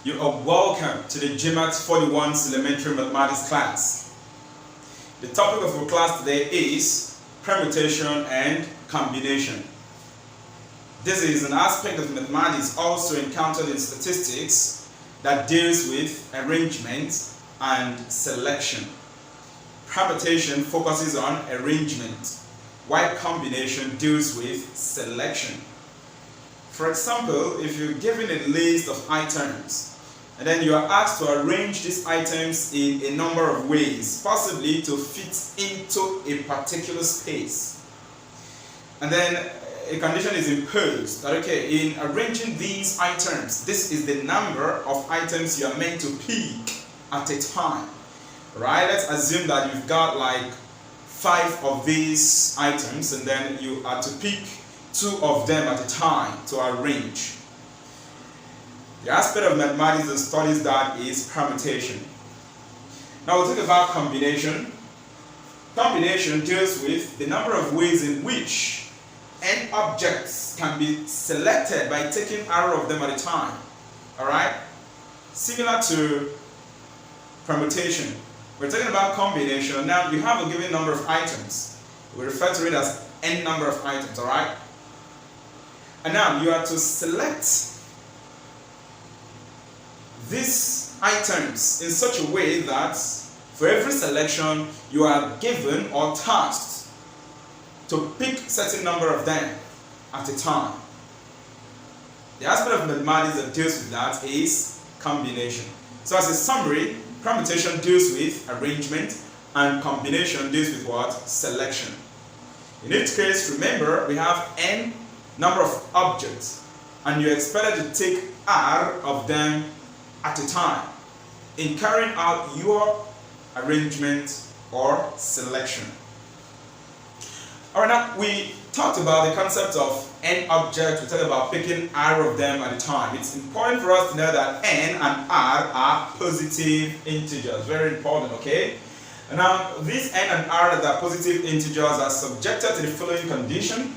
You are welcome to the GMAT 41's Elementary Mathematics class. The topic of our class today is permutation and combination. This is an aspect of mathematics also encountered in statistics that deals with arrangement and selection. Permutation focuses on arrangement, while combination deals with selection. For example, if you're given a list of items and then you are asked to arrange these items in a number of ways, possibly to fit into a particular space, and then a condition is imposed that, okay, in arranging these items, this is the number of items you are meant to pick at a time, right? Let's assume that you've got like 5 of these items and then you are to pick 2 of them at a time to arrange. The aspect of mathematics that studies that is permutation. Now we'll talk about combination. Combination deals with the number of ways in which n objects can be selected by taking arrow of them at a time. Alright? Similar to permutation. We're talking about combination. Now you have a given number of items. We refer to it as n number of items, alright? And now you are to select these items in such a way that for every selection you are given or tasked to pick certain number of them at a time. The aspect of mathematics that deals with that is combination. So as a summary, permutation deals with arrangement and combination deals with what? Selection. In each case, remember, we have n number of objects and you're expected to take r of them at a time in carrying out your arrangement or selection. Alright, now we talked about the concept of n objects. We talked about picking r of them at a time. It's important for us to know that n and r are positive integers. Very important, okay? And now these n and r that are positive integers are subjected to the following condition.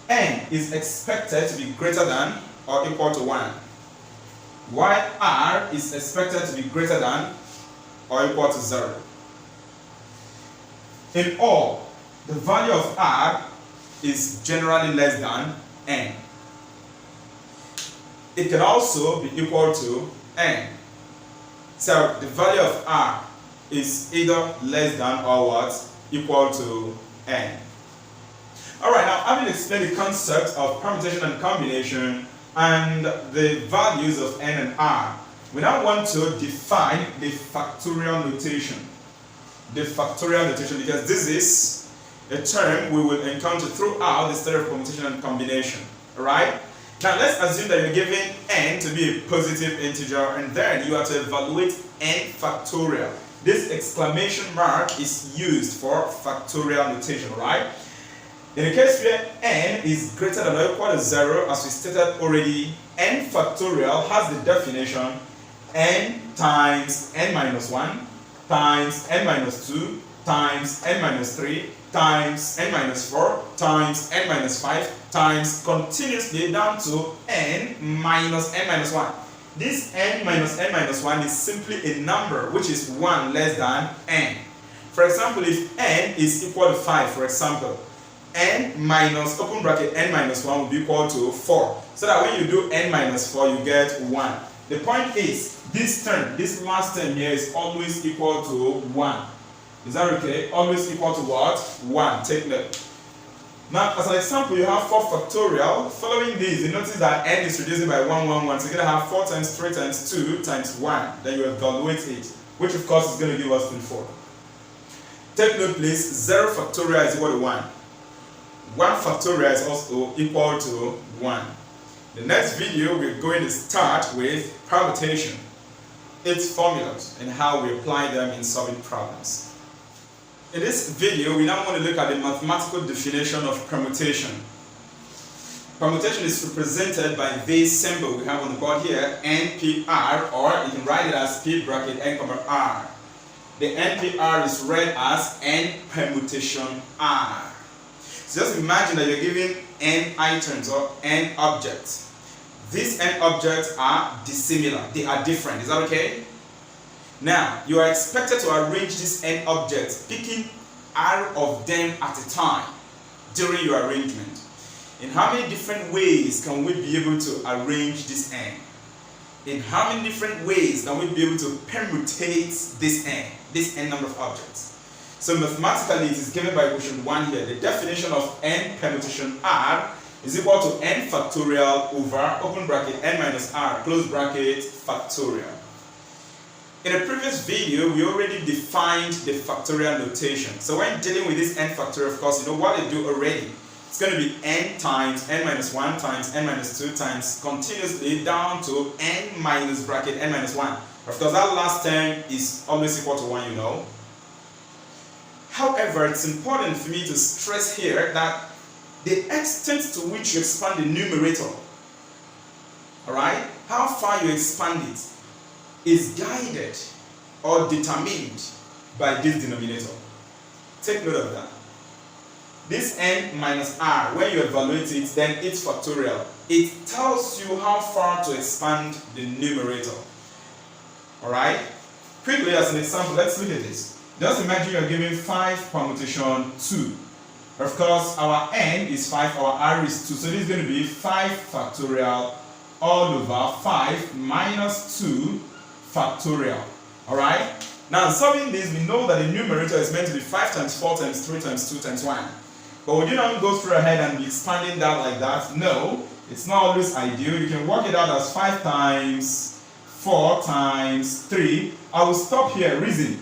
N is expected to be greater than or equal to 1, while r is expected to be greater than or equal to 0. In all, the value of r is generally less than n. It can also be equal to n. So the value of r is either less than or what? Equal to n. Alright, now having explained the concept of permutation and combination and the values of n and r, we now want to define the factorial notation. The factorial notation, because this is a term we will encounter throughout the study of permutation and combination. Alright? Now let's assume that you're given n to be a positive integer and then you are to evaluate n factorial. This exclamation mark is used for factorial notation, right? In the case where n is greater than or equal to 0, as we stated already, n factorial has the definition n times n minus 1 times n minus 2 times n minus 3 times n minus 4 times n minus 5 times continuously down to n minus n minus 1. This n minus 1 is simply a number which is 1 less than n. For example, if n is equal to 5, for example, n minus open bracket n minus 1 will be equal to 4. So that when you do n minus 4, you get 1. The point is, this term, this last term here is always equal to 1. Is that okay? Always equal to what? 1. Take note. Now, as an example, you have 4 factorial. Following this, you notice that n is reducing by 1, 1, 1. So you're going to have 4 times 3 times 2 times 1. Then you evaluate it, which of course is going to give us 24. Take note, please. 0 factorial is equal to 1. 1 factorial is also equal to 1. The next video, we're going to start with permutation, its formulas, and how we apply them in solving problems. In this video, we now want to look at the mathematical definition of permutation. Permutation is represented by this symbol we have on the board here, NPR, or you can write it as P bracket N comma R. The NPR is read as N permutation R. So just imagine that you're given n items or n objects. these n objects are dissimilar. They are different. Is that okay? Now, you are expected to arrange these n objects, picking r of them at a time during your arrangement. In how many different ways can we be able to arrange this n? In how many different ways can we be able to permutate this n number of objects? So mathematically, it is given by equation 1 here. The definition of n permutation r is equal to n factorial over, open bracket, n minus r, close bracket, factorial. In a previous video, we already defined the factorial notation. So when dealing with this n factorial, of course, you know what they do already. It's going to be n times n minus 1 times n minus 2 times continuously down to n minus bracket n minus 1. Of course, that last term is always equal to 1, you know. However, it's important for me to stress here that the extent to which you expand the numerator, alright, how far you expand it, is guided or determined by this denominator. Take note of that. This n minus r, when you evaluate it, then it's factorial. It tells you how far to expand the numerator. Alright? Quickly, as an example, let's look at this. Just imagine you're given 5 permutation 2. Of course, our n is 5, our r is 2. So this is going to be 5 factorial all over 5 minus 2 factorial. Alright? Now, solving this, we know that the numerator is meant to be 5 times 4 times 3 times 2 times 1. But would you not go through ahead and be expanding that like that? No, it's not always ideal. You can work it out as 5 times 4 times 3. I will stop here, reason.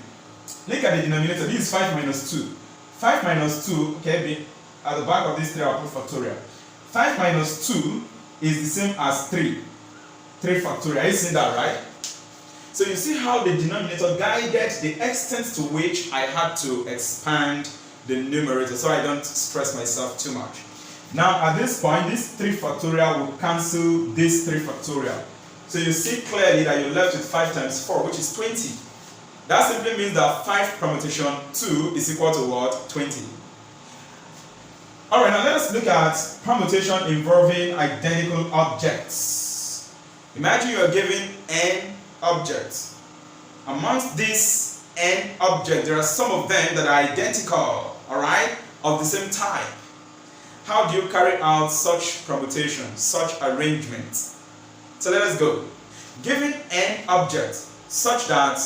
Look at the denominator. This is 5 minus 2. 5 minus 2, okay, at the back of this 3, I'll put factorial. 5 minus 2 is the same as 3. 3 factorial. Are you seeing that, right? So you see how the denominator guided the extent to which I had to expand the numerator, so I don't stress myself too much. Now at this point, this 3 factorial will cancel this 3 factorial. So you see clearly that you're left with 5 times 4, which is 20. That simply means that 5 permutation 2 is equal to what? 20. Alright, now let us look at permutation involving identical objects. Imagine you are given n objects. Amongst these n objects, there are some of them that are identical, alright, of the same type. How do you carry out such permutation, such arrangement? So let us go. Given n objects such that,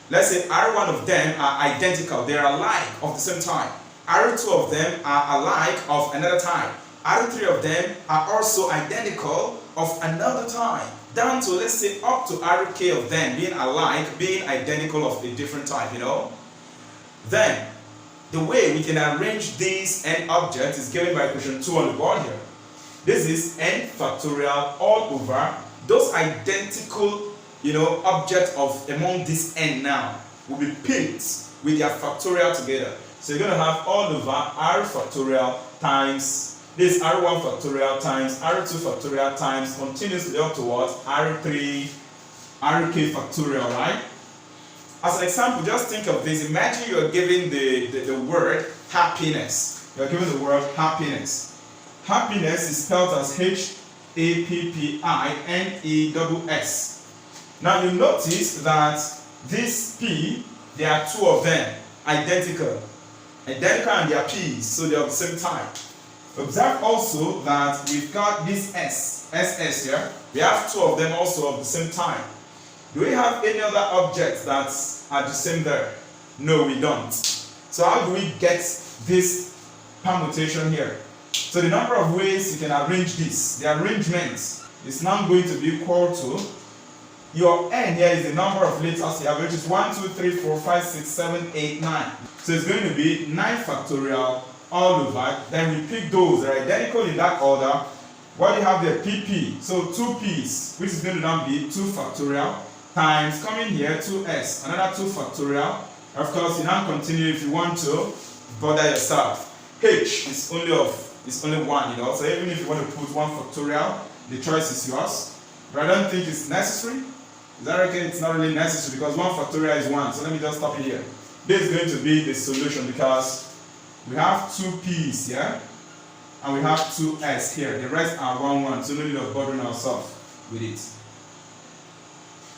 let's say R1 of them are identical, they are alike of the same type. R2 of them are alike of another type. R3 of them are also identical of another type. Down to, let's say, up to Rk of them being alike, being identical of a different type, you know. Then, the way we can arrange these n objects is given by equation 2 on the board here. This is n factorial all over those identical, you know, objects of among this n now will be picked with their factorial together. So you're going to have all over r factorial times this r1 factorial times r2 factorial times continuously up towards r3 rk factorial, right? As an example, just think of this. Imagine you are given the word happiness. You are given the word happiness. Happiness is spelled as H-A-P-P-I-N-E-S-S. Now you notice that this P, there are 2 of them, identical. Identical and they are P's, so they are of the same type. Observe also that we've got this S, SS here. We have 2 of them also of the same type. Do we have any other objects that are the same there? No, we don't. So how do we get this permutation here? So the number of ways you can arrange this, the arrangement is now going to be equal to your n here is the number of letters here, which is 1, 2, 3, 4, 5, 6, 7, 8, 9. So it's going to be 9 factorial all over. Then we pick those that are identical in that order. What do you have there? PP. So 2 P's, which is going to now be 2 factorial times coming here 2s, another 2 factorial. Of course, you now continue if you want to bother yourself. H is only 1, you know. So even if you want to put 1 factorial, the choice is yours. But I don't think it's necessary. Is that okay? It's not really necessary because 1 factorial is 1. So let me just stop it here. This is going to be the solution because we have 2 P's here and we have 2s here. The rest are 1, 1. So no need of bothering ourselves. with it.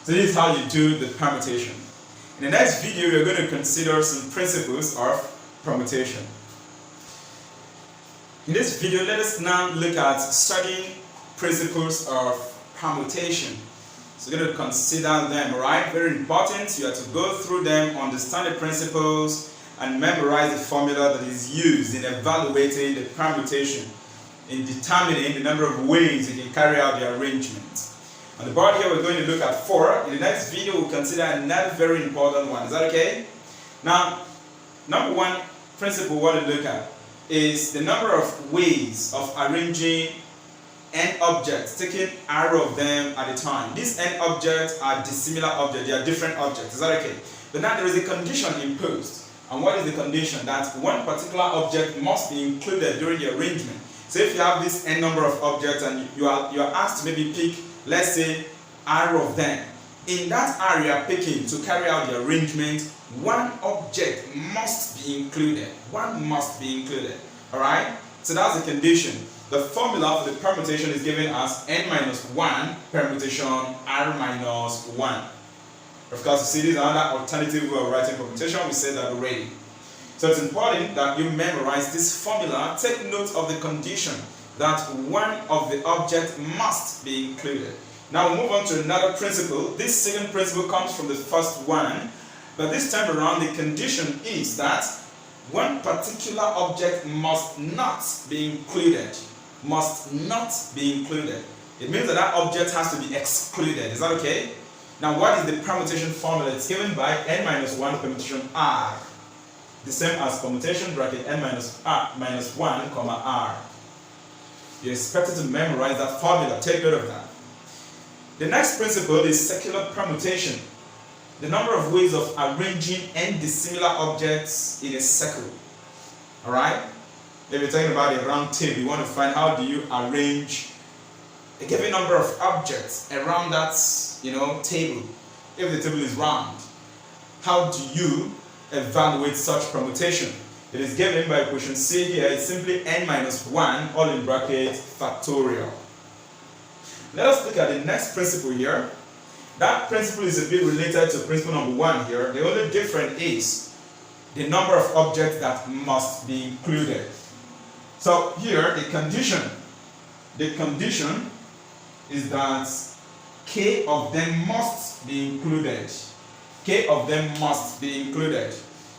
So this is how you do the permutation. In the next video, we are going to consider some principles of permutation. In this video, let us now look at studying principles of permutation. So we're going to consider them, alright? Very important. You have to go through them, understand the principles, and memorize the formula that is used in evaluating the permutation, in determining the number of ways you can carry out the arrangement. On the board here, we're going to look at 4. In the next video, we'll consider another very important one. Is that okay? Now, number one principle we want to look at is the number of ways of arranging n objects, taking array of them at a time. These n objects are dissimilar objects, they are different objects. Is that okay? But now there is a condition imposed. And what is the condition? That one particular object must be included during the arrangement. So if you have this n number of objects and you are asked to maybe pick, let's say, array of them. In that area picking to carry out the arrangement, one object must be included. One must be included. Alright? So that's the condition. The formula for the permutation is given as n minus 1 permutation r minus 1. Of course, you see this is another alternative way of writing permutation. We said that already. So it's important that you memorize this formula. Take note of the condition that one of the objects must be included. Now we'll move on to another principle. This second principle comes from the first one, but this time around the condition is that one particular object must not be included. Must not be included. It means that that object has to be excluded. Is that okay? Now what is the permutation formula? It's given by n minus 1 permutation r. The same as permutation bracket n minus 1 comma r. You're expected to memorize that formula. Take note of that. The next principle is circular permutation. The number of ways of arranging n dissimilar objects in a circle. Alright? If you're talking about a round table, you want to find how do you arrange a given number of objects around that, table. If the table is round, how do you evaluate such permutation? It is given by equation C here. It's simply n minus 1, all in bracket, factorial. Let us look at the next principle here. That principle is a bit related to principle number 1 here. The only difference is the number of objects that must be included. So here, the condition is that k of them must be included. K of them must be included.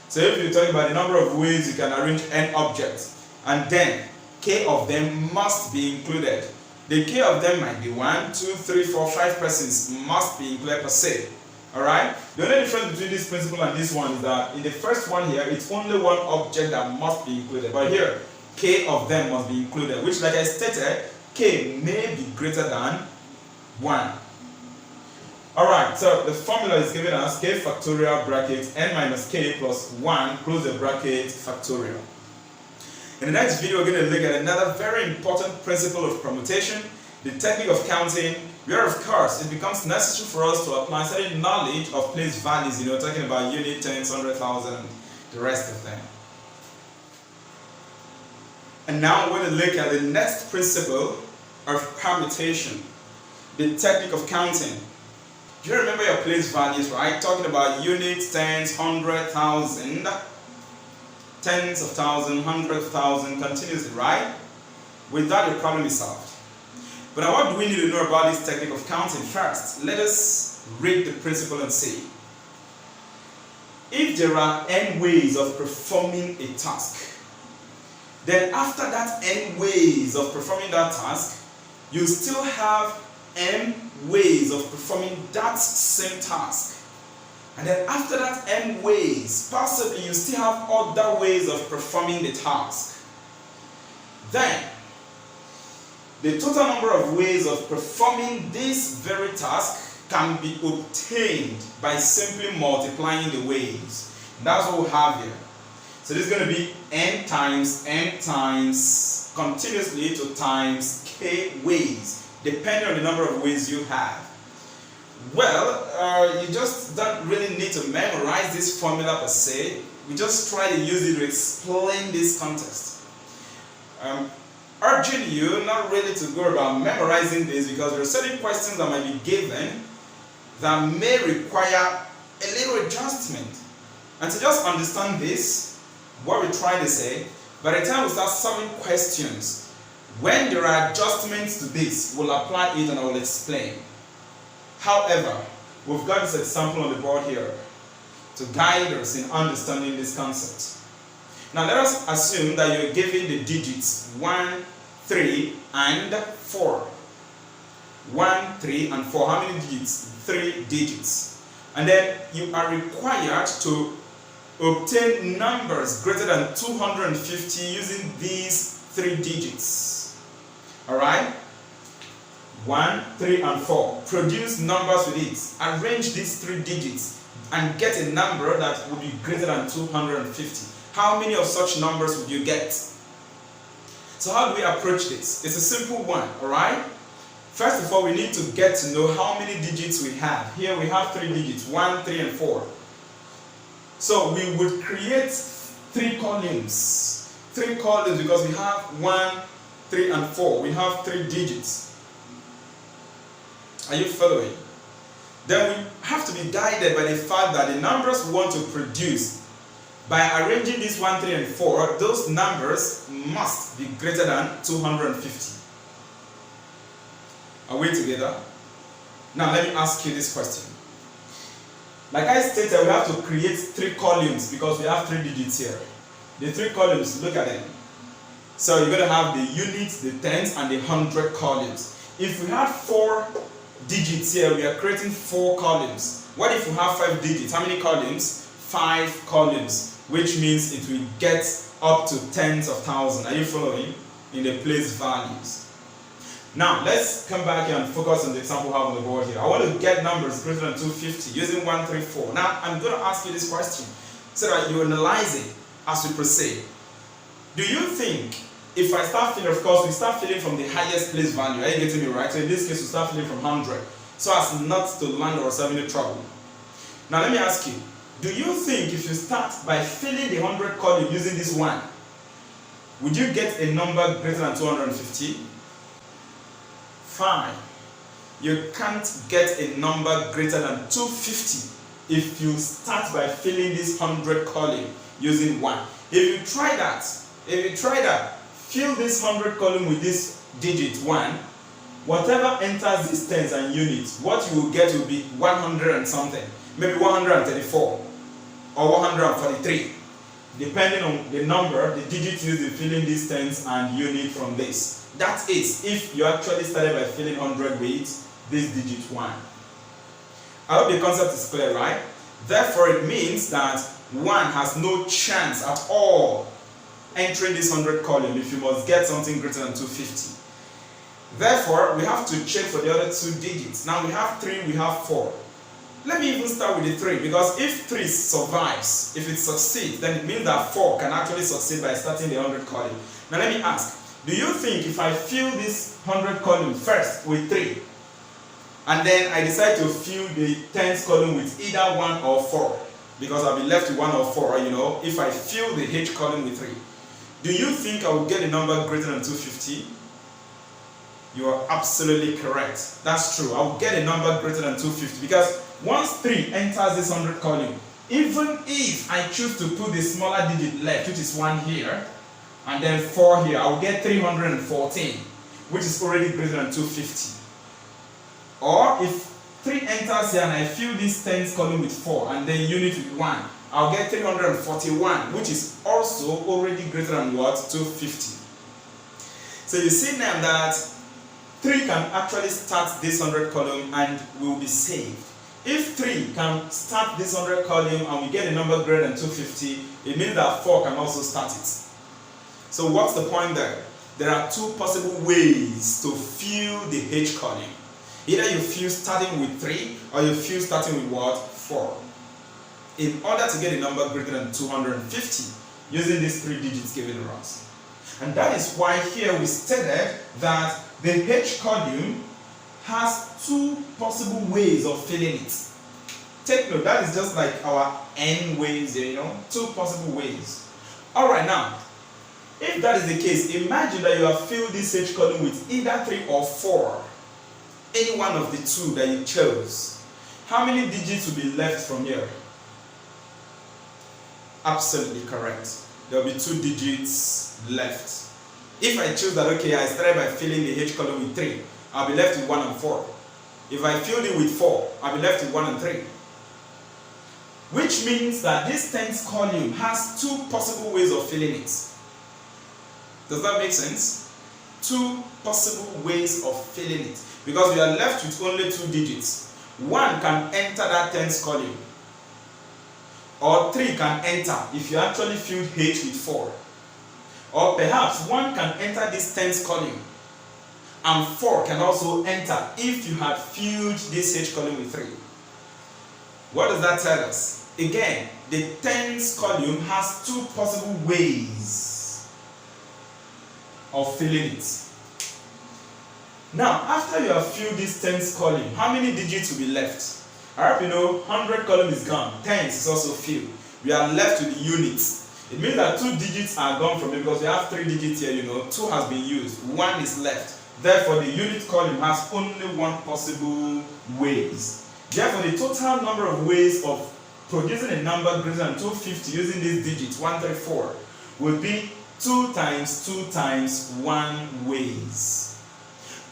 So if you're talking about the number of ways you can arrange n objects, and then k of them must be included. The k of them might be 1, 2, 3, 4, 5 persons must be included per se. Alright? The only difference between this principle and this one is that in the first one here, it's only one object that must be included. But here, k of them must be included, which, like I stated, k may be greater than 1. Alright, so the formula is given as k factorial bracket n minus k plus 1 close the bracket factorial. In the next video, we're going to look at another very important principle of permutation, the technique of counting, where of course it becomes necessary for us to apply certain knowledge of place values, talking about unit, tens, 100,000, the rest of them. And now we're going to look at the next principle of permutation, the technique of counting. Do you remember your place values, right? Talking about units, tens, 100,000, tens of thousands, 100,000, continuously, right? With that, your problem is solved. But now what do we need to know about this technique of counting? First, let us read the principle and see. If there are n ways of performing a task, then after that n ways of performing that task, you still have n ways of performing that same task. And then after that n ways, possibly you still have other ways of performing the task. Then, the total number of ways of performing this very task can be obtained by simply multiplying the ways. That's what we have here. So this is going to be n times continuously to times k ways, depending on the number of ways you have. Well, you just don't really need to memorize this formula per se. We just try to use it to explain this context. urging you not really to go about memorizing this, because there are certain questions that might be given that may require a little adjustment. And to just understand this, what we're trying to say, by the time we start solving questions, when there are adjustments to this, we'll apply it and I will explain. However, we've got this example on the board here to guide us in understanding this concept. Now let us assume that you're given the digits 1, 3, and 4. 1, 3, and 4. How many digits? 3 digits. And then you are required to obtain numbers greater than 250 using these 3 digits. Alright? 1, 3, and 4. Produce numbers with it. Arrange these 3 digits and get a number that will be greater than 250. How many of such numbers would you get? So how do we approach this? It's a simple one, alright? First of all, we need to get to know how many digits we have. Here we have 3 digits, 1, 3, and 4. So we would create 3 columns. 3 columns because we have 1, 3, and 4. We have 3 digits. Are you following? Then we have to be guided by the fact that the numbers we want to produce, by arranging these 1, 3, and 4, those numbers must be greater than 250. Are we together? Now let me ask you this question. Like I stated, we have to create 3 columns because we have 3 digits here. The 3 columns, look at them. So you're going to have the units, the tens, and the hundred columns. If we have 4 digits here, we are creating 4 columns. What if we have 5 digits? How many columns? 5 columns, which means it will get up to tens of thousands. Are you following? In the place values. Now, let's come back here and focus on the example we have on the board here. I want to get numbers greater than 250 using 1, 3, 4. Now, I'm going to ask you this question so that you analyze it as we proceed. Do you think, if I start filling, of course, we start filling from the highest place value. Are you getting me right? So in this case, we start filling from 100 so as not to land ourselves in any trouble. Now, let me ask you, do you think if you start by filling the 100 column using this 1, would you get a number greater than 250? Fine. You can't get a number greater than 250 if you start by filling this 100 column using 1. If you try that, fill this 100 column with this digit 1, whatever enters these tens and units, what you will get will be 100 and something, maybe 134 or 143, depending on the number, the digits used in filling these tens and unit from this. That is, if you actually started by filling 100 with this digit 1. I hope the concept is clear, right? Therefore, it means that 1 has no chance at all entering this 100 column if you must get something greater than 250. Therefore, we have to check for the other 2 digits. Now we have 3, we have 4. Let me even start with the 3, because if 3 survives, if it succeeds, then it means that 4 can actually succeed by starting the 100 column. Now let me ask, do you think if I fill this 100 column first with 3, and then I decide to fill the tens column with either 1 or 4, because I'll be left with 1 or 4, you know, if I fill the H column with 3, do you think I will get a number greater than 250? You are absolutely correct. That's true. I will get a number greater than 250 because once 3 enters this 100 column, even if I choose to put the smaller digit left, which is 1 here, and then 4 here, I will get 314, which is already greater than 250. Or if 3 enters here and I fill this tens column with 4 and then unit with 1, I'll get 341, which is also already greater than what? 250. So you see now that 3 can actually start this 100 column and we will be saved. If 3 can start this 100 column and we get a number greater than 250, it means that 4 can also start it. So what's the point there? There are 2 possible ways to fill the H column. Either you fill starting with 3 or you fill starting with what? 4. In order to get a number greater than 250 using these 3 digits given to us. And that is why here we stated that the H column has 2 possible ways of filling it. Take note, that is just like our N ways here, 2 possible ways. Alright, now, If that is the case, imagine that you have filled this H column with either 3 or 4. Any one of the two that you chose. How many digits will be left from here? Absolutely correct. There will be 2 digits left. If I choose that, okay, I started by filling the H column with 3, I'll be left with 1 and 4. If I filled it with 4, I'll be left with 1 and 3. Which means that this 10th column has 2 possible ways of filling it. Does that make sense? 2 possible ways of filling it. Because we are left with only 2 digits. 1 can enter that 10th column. Or 3 can enter if you actually filled H with 4. Or perhaps 1 can enter this 10th column. And 4 can also enter if you had filled this H column with 3. What does that tell us? Again, the 10th column has 2 possible ways of filling it. Now, after you have filled this 10th column, how many digits will be left? I hope you know 100 column is gone, 10th is also filled. We are left with the units. It means that 2 digits are gone from it because we have 3 digits here, 2 has been used, 1 is left. Therefore, the unit column has only 1 possible ways. Therefore, the total number of ways of producing a number greater than 250 using these digits, 134, would be 2 times 2 times 1 ways.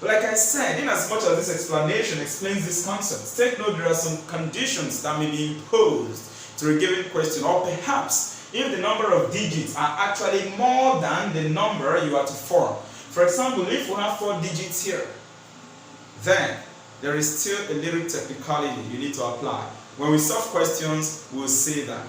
But like I said, in as much as this explanation explains this concept, take note there are some conditions that may be imposed to a given question, or perhaps if the number of digits are actually more than the number you are to form. For example, if we have 4 digits here, then there is still a little technicality you need to apply. When we solve questions, we'll say that.